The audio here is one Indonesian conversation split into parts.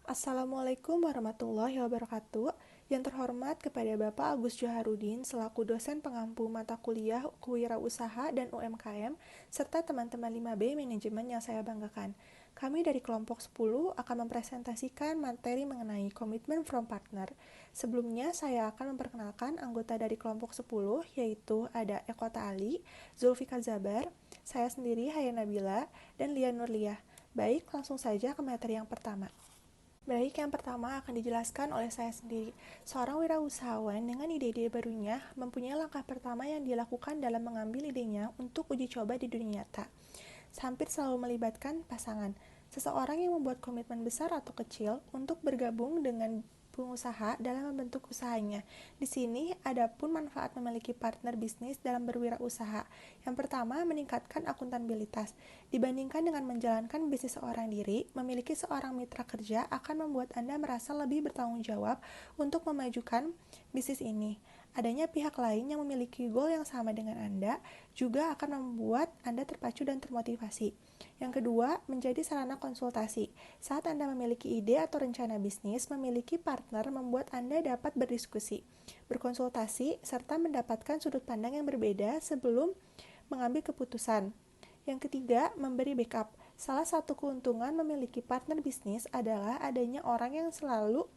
Assalamualaikum warahmatullahi wabarakatuh. Yang terhormat kepada Bapak Agus Joharudin selaku dosen pengampu mata kuliah Kewirausahaan dan UMKM serta teman-teman 5B manajemen yang saya banggakan. Kami dari kelompok 10 akan mempresentasikan materi mengenai komitmen from partner. Sebelumnya saya akan memperkenalkan anggota dari kelompok 10 yaitu ada Eko Ali, Zulfikar Zabar, saya sendiri Haya Nabila, dan Lia Nurliah. Baik, langsung saja ke materi yang pertama. Baik, yang pertama akan dijelaskan oleh saya sendiri. Seorang wirausahawan dengan ide-ide barunya mempunyai langkah pertama yang dilakukan dalam mengambil idenya untuk uji coba di dunia nyata. Hampir selalu melibatkan pasangan. Seseorang yang membuat komitmen besar atau kecil untuk bergabung dengan pengusaha dalam membentuk usahanya. Di sini ada pun manfaat memiliki partner bisnis dalam berwirausaha. Yang pertama, meningkatkan akuntabilitas. Dibandingkan dengan menjalankan bisnis seorang diri, memiliki seorang mitra kerja akan membuat Anda merasa lebih bertanggung jawab untuk memajukan bisnis ini. Adanya pihak lain yang memiliki goal yang sama dengan Anda juga akan membuat Anda terpacu dan termotivasi. Yang kedua, menjadi sarana konsultasi. Saat Anda memiliki ide atau rencana bisnis, memiliki partner membuat Anda dapat berdiskusi, berkonsultasi, serta mendapatkan sudut pandang yang berbeda sebelum mengambil keputusan. Yang ketiga, memberi backup. Salah satu keuntungan memiliki partner bisnis adalah adanya orang yang selalu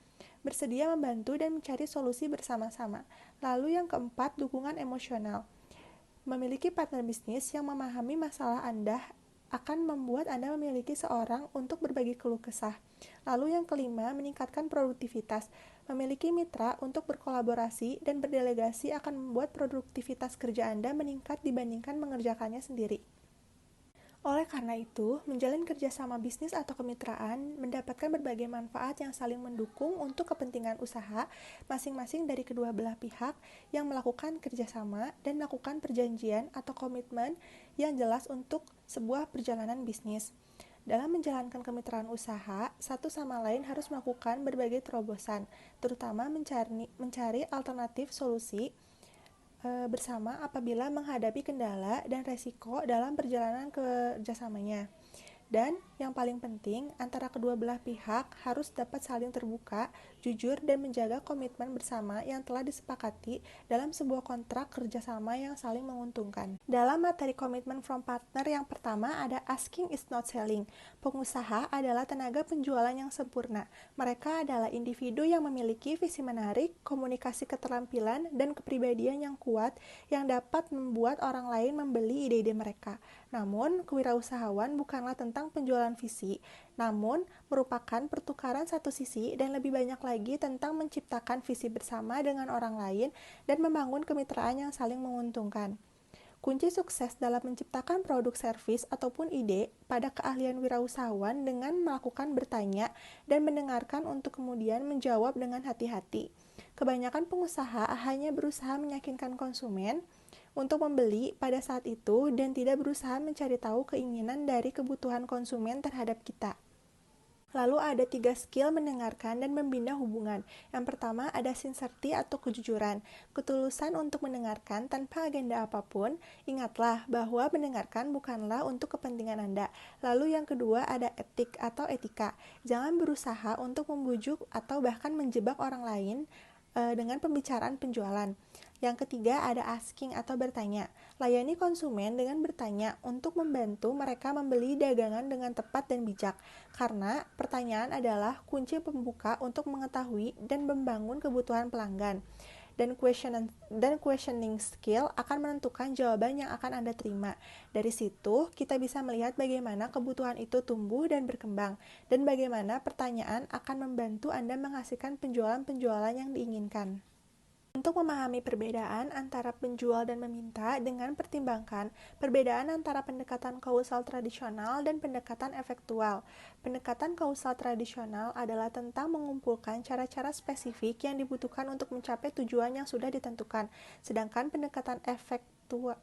bersedia membantu dan mencari solusi bersama-sama. Lalu yang keempat, dukungan emosional. Memiliki partner bisnis yang memahami masalah Anda akan membuat Anda memiliki seorang untuk berbagi keluh kesah. Lalu yang kelima, meningkatkan produktivitas. Memiliki mitra untuk berkolaborasi dan berdelegasi akan membuat produktivitas kerja Anda meningkat dibandingkan mengerjakannya sendiri. Oleh karena itu, menjalin kerjasama bisnis atau kemitraan mendapatkan berbagai manfaat yang saling mendukung untuk kepentingan usaha masing-masing dari kedua belah pihak yang melakukan kerjasama dan melakukan perjanjian atau komitmen yang jelas untuk sebuah perjalanan bisnis. Dalam menjalankan kemitraan usaha, satu sama lain harus melakukan berbagai terobosan, terutama mencari alternatif solusi bersama apabila menghadapi kendala dan resiko dalam perjalanan kerjasamanya. Dan yang paling penting, antara kedua belah pihak harus dapat saling terbuka, jujur, dan menjaga komitmen bersama yang telah disepakati dalam sebuah kontrak kerjasama yang saling menguntungkan. Dalam materi komitmen from partner yang pertama ada asking is not selling. Pengusaha adalah tenaga penjualan yang sempurna. Mereka adalah individu yang memiliki visi menarik, komunikasi keterampilan, dan kepribadian yang kuat yang dapat membuat orang lain membeli ide-ide mereka. Namun, kewirausahaan bukanlah tentang penjualan visi, namun merupakan pertukaran satu sisi dan lebih banyak lagi tentang menciptakan visi bersama dengan orang lain dan membangun kemitraan yang saling menguntungkan. Kunci sukses dalam menciptakan produk servis ataupun ide pada keahlian wirausahawan dengan melakukan bertanya dan mendengarkan untuk kemudian menjawab dengan hati-hati. Kebanyakan pengusaha hanya berusaha meyakinkan konsumen untuk membeli pada saat itu dan tidak berusaha mencari tahu keinginan dari kebutuhan konsumen terhadap kita. Lalu ada 3 skill mendengarkan dan membina hubungan. Yang pertama ada sincerity atau kejujuran, ketulusan untuk mendengarkan tanpa agenda apapun. Ingatlah bahwa mendengarkan bukanlah untuk kepentingan Anda. Lalu yang kedua ada etik atau etika. Jangan berusaha untuk membujuk atau bahkan menjebak orang lain dengan pembicaraan penjualan. Yang ketiga ada asking atau bertanya. Layani konsumen dengan bertanya untuk membantu mereka membeli dagangan dengan tepat dan bijak. Karena pertanyaan adalah kunci pembuka untuk mengetahui dan membangun kebutuhan pelanggan. Dan questioning skill akan menentukan jawaban yang akan Anda terima. Dari situ, kita bisa melihat bagaimana kebutuhan itu tumbuh dan berkembang, dan bagaimana pertanyaan akan membantu Anda menghasilkan penjualan-penjualan yang diinginkan. Untuk memahami perbedaan antara penjual dan meminta dengan pertimbangkan perbedaan antara pendekatan kausal tradisional dan pendekatan efektual. Pendekatan kausal tradisional adalah tentang mengumpulkan cara-cara spesifik yang dibutuhkan untuk mencapai tujuan yang sudah ditentukan. Sedangkan pendekatan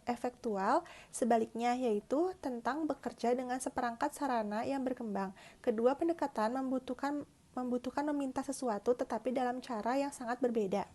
efektual sebaliknya, yaitu tentang bekerja dengan seperangkat sarana yang berkembang. Kedua pendekatan membutuhkan meminta sesuatu tetapi dalam cara yang sangat berbeda.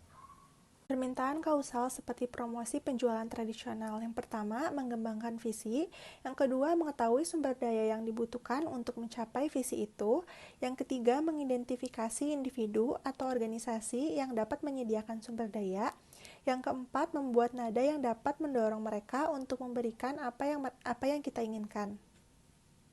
Permintaan kausal seperti promosi penjualan tradisional. Yang pertama, mengembangkan visi. Yang kedua, mengetahui sumber daya yang dibutuhkan untuk mencapai visi itu. Yang ketiga, mengidentifikasi individu atau organisasi yang dapat menyediakan sumber daya. Yang keempat, membuat nada yang dapat mendorong mereka untuk memberikan apa yang kita inginkan.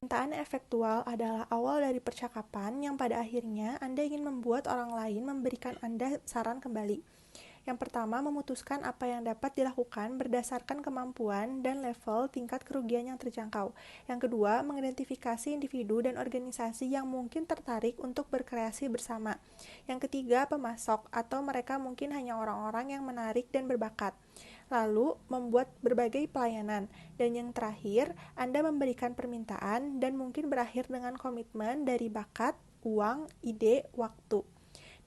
Permintaan efektual adalah awal dari percakapan yang pada akhirnya Anda ingin membuat orang lain memberikan Anda saran kembali. Yang pertama, memutuskan apa yang dapat dilakukan berdasarkan kemampuan dan level tingkat kerugian yang terjangkau. Yang kedua, mengidentifikasi individu dan organisasi yang mungkin tertarik untuk berkreasi bersama. Yang ketiga, pemasok, atau mereka mungkin hanya orang-orang yang menarik dan berbakat. Lalu, membuat berbagai pelayanan. Dan yang terakhir, Anda memberikan permintaan dan mungkin berakhir dengan komitmen dari bakat, uang, ide, waktu.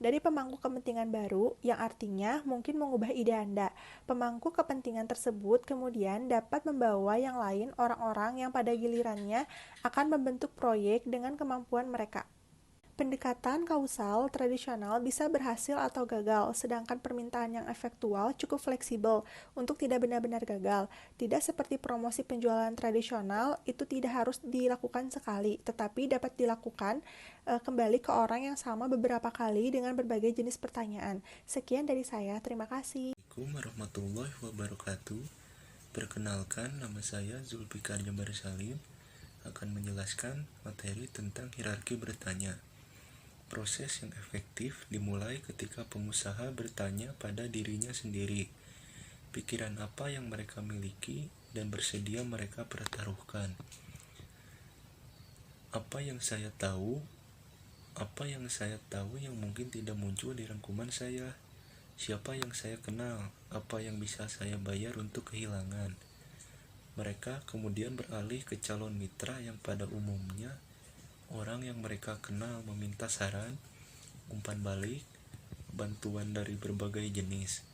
Dari pemangku kepentingan baru, yang artinya mungkin mengubah ide Anda. Pemangku kepentingan tersebut kemudian dapat membawa yang lain orang-orang yang pada gilirannya akan membentuk proyek dengan kemampuan mereka. Pendekatan kausal tradisional bisa berhasil atau gagal, sedangkan permintaan yang efektual cukup fleksibel untuk tidak benar-benar gagal. Tidak seperti promosi penjualan tradisional, itu tidak harus dilakukan sekali, tetapi dapat dilakukan kembali ke orang yang sama beberapa kali dengan berbagai jenis pertanyaan. Sekian dari saya, terima kasih. Assalamualaikum warahmatullahi wabarakatuh. Perkenalkan, nama saya Zulfikar Jabar Salim akan menjelaskan materi tentang hierarki bertanya. Proses yang efektif dimulai ketika pengusaha bertanya pada dirinya sendiri, pikiran apa yang mereka miliki dan bersedia mereka pertaruhkan. Apa yang saya tahu yang mungkin tidak muncul di rangkuman saya. Siapa yang saya kenal, apa yang bisa saya bayar untuk kehilangan. Mereka kemudian beralih ke calon mitra yang pada umumnya orang yang mereka kenal meminta saran, umpan balik, bantuan dari berbagai jenis.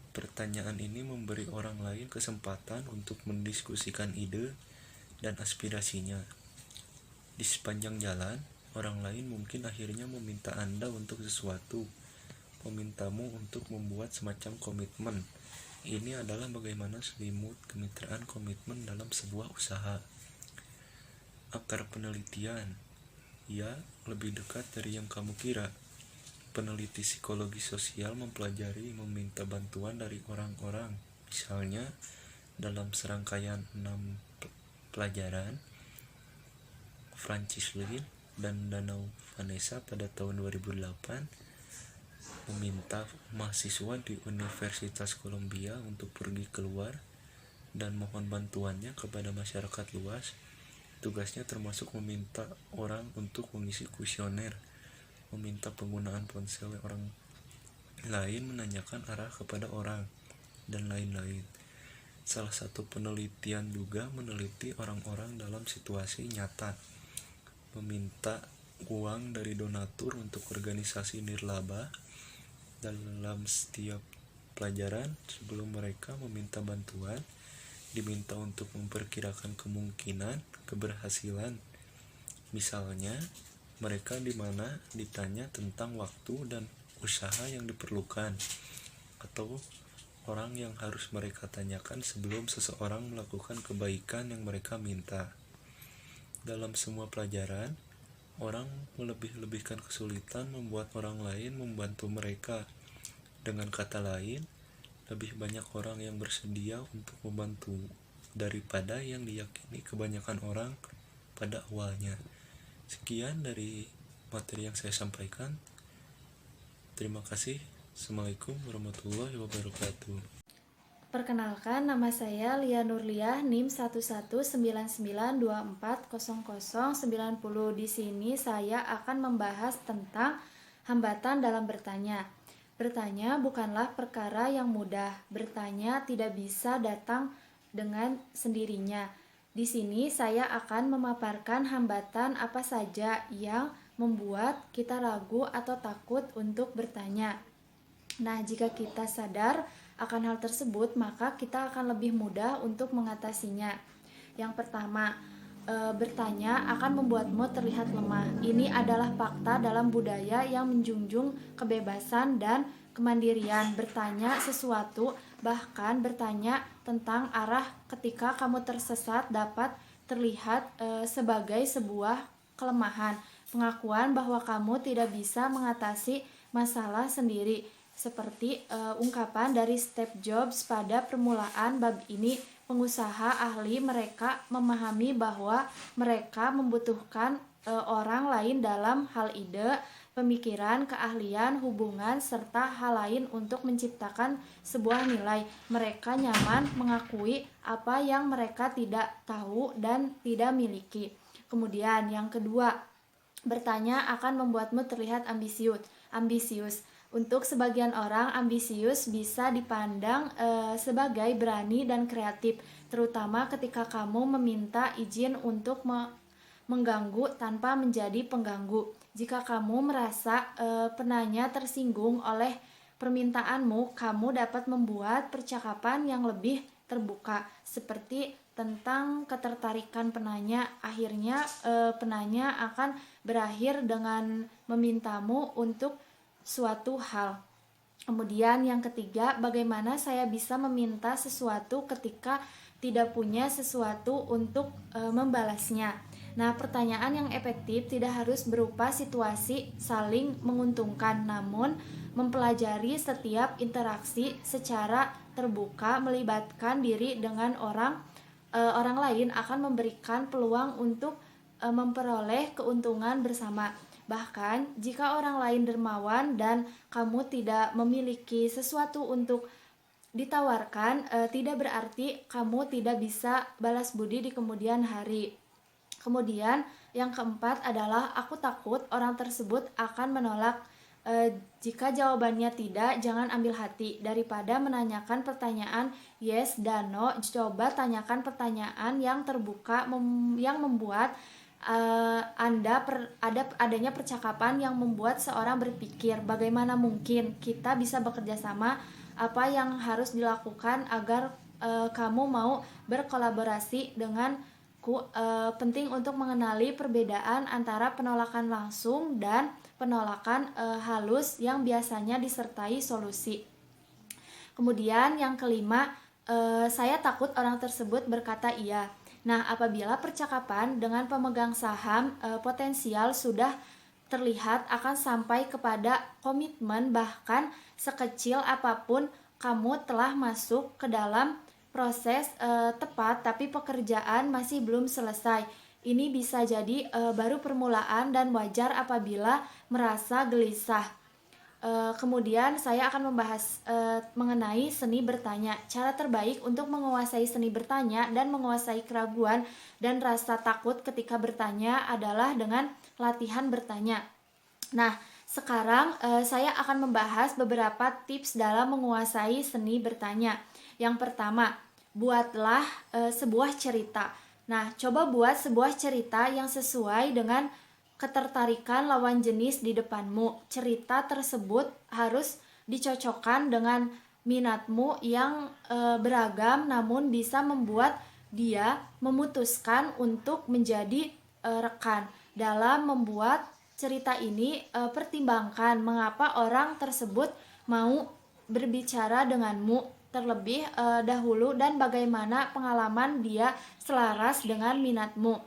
Pertanyaan ini memberi orang lain kesempatan untuk mendiskusikan ide dan aspirasinya. Di sepanjang jalan, orang lain mungkin akhirnya meminta Anda untuk sesuatu, memintamu untuk membuat semacam komitmen. Ini adalah bagaimana selimut kemitraan komitmen dalam sebuah usaha. Akar penelitian, ya, lebih dekat dari yang kamu kira. Peneliti psikologi sosial mempelajari meminta bantuan dari orang-orang. Misalnya, dalam serangkaian 6 pelajaran, Francis Lin dan Danau Vanessa pada tahun 2008 meminta mahasiswa di Universitas Columbia untuk pergi keluar dan mohon bantuannya kepada masyarakat luas. Tugasnya termasuk meminta orang untuk mengisi kuesioner, meminta penggunaan ponsel orang lain, menanyakan arah kepada orang, dan lain-lain. Salah satu penelitian juga meneliti orang-orang dalam situasi nyata, meminta uang dari donatur untuk organisasi nirlaba. Dalam setiap pelajaran, sebelum mereka meminta bantuan, diminta untuk memperkirakan kemungkinan keberhasilan. Misalnya, mereka ditanya tentang waktu dan usaha yang diperlukan, atau orang yang harus mereka tanyakan sebelum seseorang melakukan kebaikan yang mereka minta. Dalam semua pelajaran, orang melebih-lebihkan kesulitan membuat orang lain membantu mereka. Dengan kata lain, lebih banyak orang yang bersedia untuk membantu daripada yang diyakini kebanyakan orang pada awalnya. Sekian dari materi yang saya sampaikan. Terima kasih. Assalamualaikum warahmatullahi wabarakatuh. Perkenalkan, nama saya Lia Nurliah, NIM 11992400090. Di sini saya akan membahas tentang hambatan dalam bertanya. Bertanya bukanlah perkara yang mudah. Bertanya tidak bisa datang dengan sendirinya. Di sini saya akan memaparkan hambatan apa saja yang membuat kita ragu atau takut untuk bertanya. Nah, jika kita sadar akan hal tersebut, maka kita akan lebih mudah untuk mengatasinya. Yang pertama, bertanya akan membuatmu terlihat lemah. Ini adalah fakta dalam budaya yang menjunjung kebebasan dan kemandirian. Bertanya sesuatu, bahkan bertanya tentang arah ketika kamu tersesat dapat terlihat sebagai sebuah kelemahan. Pengakuan bahwa kamu tidak bisa mengatasi masalah sendiri, seperti ungkapan dari Steve Jobs pada permulaan bab ini. Pengusaha ahli mereka memahami bahwa mereka membutuhkan orang lain dalam hal ide, pemikiran, keahlian, hubungan, serta hal lain untuk menciptakan sebuah nilai. Mereka nyaman mengakui apa yang mereka tidak tahu dan tidak miliki. Kemudian yang kedua, bertanya akan membuatmu terlihat ambisius. Untuk sebagian orang, ambisius bisa dipandang sebagai berani dan kreatif, terutama ketika kamu meminta izin untuk mengganggu tanpa menjadi pengganggu. Jika kamu merasa penanya tersinggung oleh permintaanmu, kamu dapat membuat percakapan yang lebih terbuka, seperti tentang ketertarikan penanya. Akhirnya penanya akan berakhir dengan memintamu untuk suatu hal. Kemudian yang ketiga, bagaimana saya bisa meminta sesuatu ketika tidak punya sesuatu untuk membalasnya. Nah, pertanyaan yang efektif tidak harus berupa situasi saling menguntungkan, namun mempelajari setiap interaksi secara terbuka melibatkan diri dengan orang lain akan memberikan peluang untuk memperoleh keuntungan bersama. Bahkan jika orang lain dermawan dan kamu tidak memiliki sesuatu untuk ditawarkan, tidak berarti kamu tidak bisa balas budi di kemudian hari. Kemudian yang keempat adalah aku takut orang tersebut akan menolak. Jika jawabannya tidak, jangan ambil hati. Daripada menanyakan pertanyaan yes dan no, coba tanyakan pertanyaan yang terbuka yang membuat adanya percakapan yang membuat seorang berpikir bagaimana mungkin kita bisa bekerja sama, apa yang harus dilakukan agar kamu mau berkolaborasi denganku. Penting untuk mengenali perbedaan antara penolakan langsung dan penolakan halus yang biasanya disertai solusi. Kemudian yang kelima, saya takut orang tersebut berkata iya. Nah, apabila percakapan dengan pemegang saham potensial sudah terlihat akan sampai kepada komitmen, bahkan sekecil apapun kamu telah masuk ke dalam proses tepat, tapi pekerjaan masih belum selesai. Ini bisa jadi baru permulaan dan wajar apabila merasa gelisah. Kemudian saya akan membahas mengenai seni bertanya. Cara terbaik untuk menguasai seni bertanya dan menguasai keraguan dan rasa takut ketika bertanya adalah dengan latihan bertanya. Nah, sekarang saya akan membahas beberapa tips dalam menguasai seni bertanya. Yang pertama, buatlah sebuah cerita. Nah, coba buat sebuah cerita yang sesuai dengan ketertarikan lawan jenis di depanmu. Cerita tersebut harus dicocokkan dengan minatmu yang beragam, namun bisa membuat dia memutuskan untuk menjadi rekan. Dalam membuat cerita ini, pertimbangkan mengapa orang tersebut mau berbicara denganmu terlebih dahulu dan bagaimana pengalaman dia selaras dengan minatmu.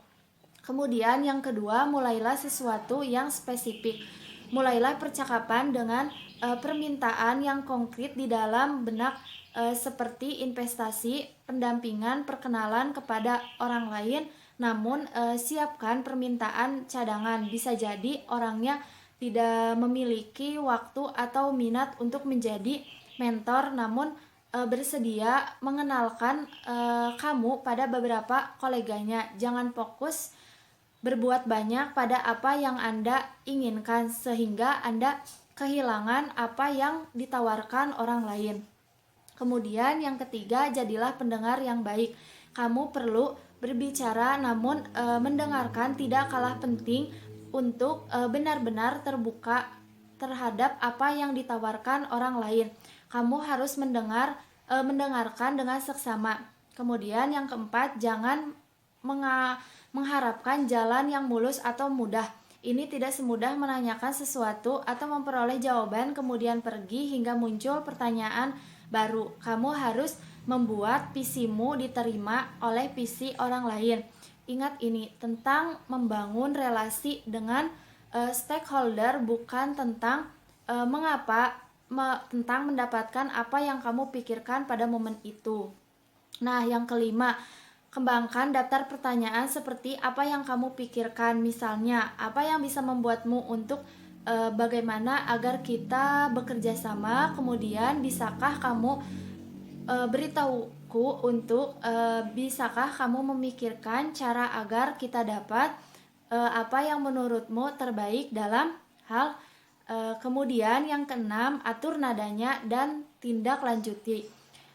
Kemudian yang kedua, mulailah sesuatu yang spesifik. Mulailah percakapan dengan permintaan yang konkret di dalam benak, seperti investasi, pendampingan, perkenalan kepada orang lain. Namun siapkan permintaan cadangan. Bisa jadi orangnya tidak memiliki waktu atau minat untuk menjadi mentor, namun bersedia mengenalkan kamu pada beberapa koleganya. Jangan fokus berbuat banyak pada apa yang Anda inginkan sehingga Anda kehilangan apa yang ditawarkan orang lain. Kemudian yang ketiga, jadilah pendengar yang baik. Kamu perlu berbicara namun mendengarkan tidak kalah penting untuk benar-benar terbuka terhadap apa yang ditawarkan orang lain. Kamu harus mendengarkan dengan seksama. Kemudian yang keempat, jangan mengharapkan jalan yang mulus atau mudah. Ini tidak semudah menanyakan sesuatu atau memperoleh jawaban kemudian pergi hingga muncul pertanyaan baru. Kamu harus membuat visimu diterima oleh visi orang lain. Ingat ini tentang membangun relasi dengan stakeholder, bukan tentang tentang mendapatkan apa yang kamu pikirkan pada momen itu. Nah, yang kelima, kembangkan daftar pertanyaan seperti apa yang kamu pikirkan. Misalnya, apa yang bisa membuatmu untuk bagaimana agar kita bekerja sama. Kemudian, bisakah kamu beritahuku untuk bisakah kamu memikirkan cara agar kita dapat apa yang menurutmu terbaik dalam hal. Kemudian yang keenam, atur nadanya dan tindak lanjuti.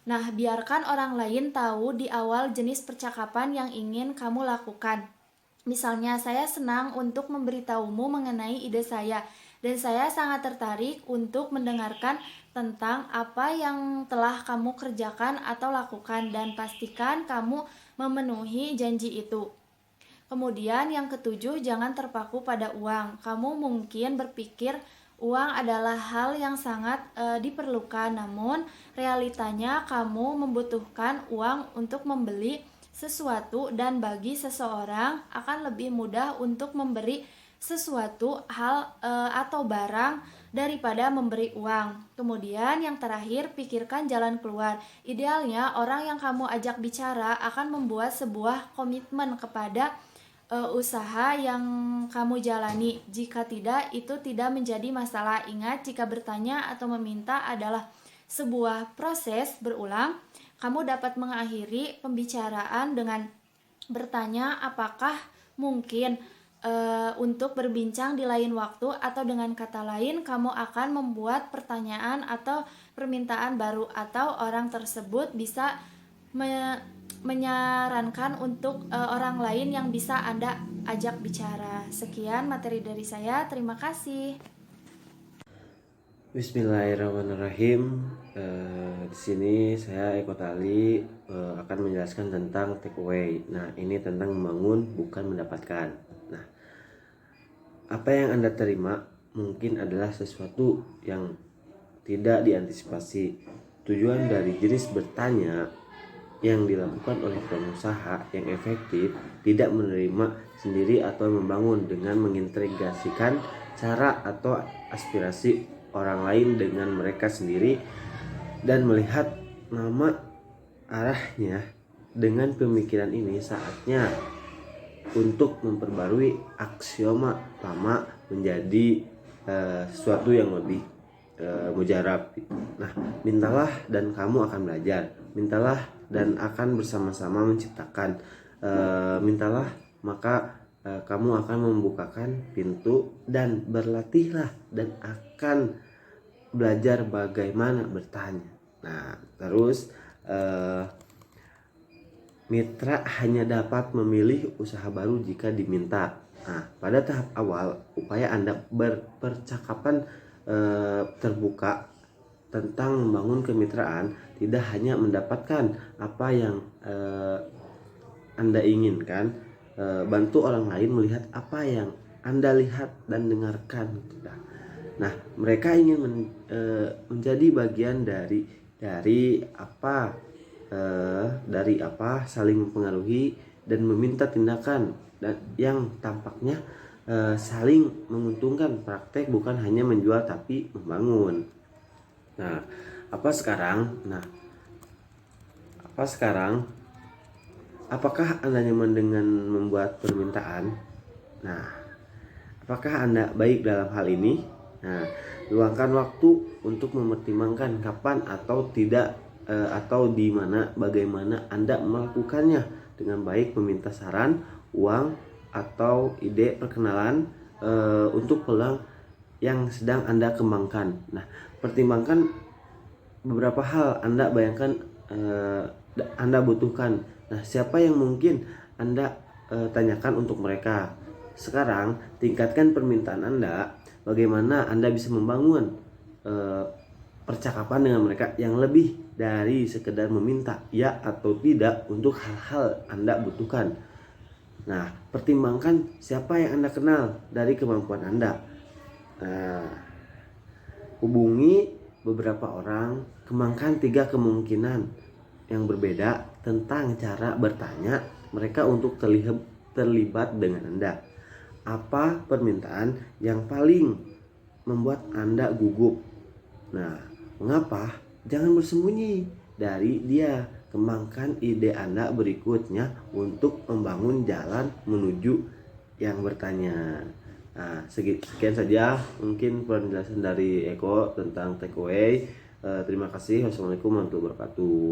Nah, biarkan orang lain tahu di awal jenis percakapan yang ingin kamu lakukan. Misalnya, saya senang untuk memberitahumu mengenai ide saya, dan saya sangat tertarik untuk mendengarkan tentang apa yang telah kamu kerjakan atau lakukan, dan pastikan kamu memenuhi janji itu. Kemudian yang ketujuh, jangan terpaku pada uang. Kamu mungkin berpikir uang adalah hal yang sangat diperlukan, namun realitanya kamu membutuhkan uang untuk membeli sesuatu, dan bagi seseorang akan lebih mudah untuk memberi sesuatu hal atau barang daripada memberi uang. Kemudian yang terakhir, pikirkan jalan keluar. Idealnya orang yang kamu ajak bicara akan membuat sebuah komitmen kepada usaha yang kamu jalani. Jika tidak, itu tidak menjadi masalah. Ingat, jika bertanya atau meminta adalah sebuah proses berulang, kamu dapat mengakhiri pembicaraan dengan bertanya apakah mungkin untuk berbincang di lain waktu, atau dengan kata lain, kamu akan membuat pertanyaan atau permintaan baru, atau orang tersebut bisa menyarankan untuk orang lain yang bisa Anda ajak bicara. Sekian materi dari saya, terima kasih. Bismillahirrahmanirrahim. Di sini saya Eko Tali akan menjelaskan tentang takeaway. Nah, ini tentang membangun bukan mendapatkan. Nah, apa yang Anda terima mungkin adalah sesuatu yang tidak diantisipasi. Tujuan dari jenis bertanya yang dilakukan oleh pengusaha yang efektif tidak menerima sendiri atau membangun dengan mengintegrasikan cara atau aspirasi orang lain dengan mereka sendiri dan melihat nama arahnya. Dengan pemikiran ini saatnya untuk memperbarui aksioma lama menjadi sesuatu yang lebih mujarab. Nah, mintalah dan kamu akan belajar. Mintalah dan akan bersama-sama menciptakan. Mintalah maka kamu akan membukakan pintu, dan berlatihlah dan akan belajar bagaimana bertanya. Nah, terus mitra hanya dapat memilih usaha baru jika diminta. Nah, pada tahap awal upaya Anda berpercakapan terbuka tentang membangun kemitraan tidak hanya mendapatkan apa yang Anda inginkan, bantu orang lain melihat apa yang Anda lihat dan dengarkan. Nah, mereka ingin menjadi bagian dari apa saling mempengaruhi dan meminta tindakan dan yang tampaknya saling menguntungkan. Praktek bukan hanya menjual tapi membangun. Nah, apa sekarang? Apakah Anda nyaman dengan membuat permintaan? Nah, apakah Anda baik dalam hal ini? Nah, luangkan waktu untuk mempertimbangkan kapan atau tidak atau di mana bagaimana Anda melakukannya dengan baik, meminta saran, uang, atau ide perkenalan untuk peluang yang sedang Anda kembangkan. Nah, pertimbangkan beberapa hal Anda bayangkan Anda butuhkan. Nah, siapa yang mungkin Anda tanyakan untuk mereka. Sekarang tingkatkan permintaan Anda. Bagaimana Anda bisa membangun percakapan dengan mereka yang lebih dari sekedar meminta ya atau tidak untuk hal-hal Anda butuhkan. Nah, pertimbangkan siapa yang Anda kenal dari kemampuan Anda. Nah, hubungi beberapa orang, kembangkan 3 kemungkinan yang berbeda tentang cara bertanya mereka untuk terlibat dengan Anda. Apa permintaan yang paling membuat Anda gugup? Nah, mengapa? Jangan bersembunyi dari dia. Kembangkan ide Anda berikutnya untuk membangun jalan menuju yang bertanya. Nah, sekian saja mungkin penjelasan dari Eko tentang takeaway. Terima kasih. Wassalamualaikum warahmatullahi wabarakatuh.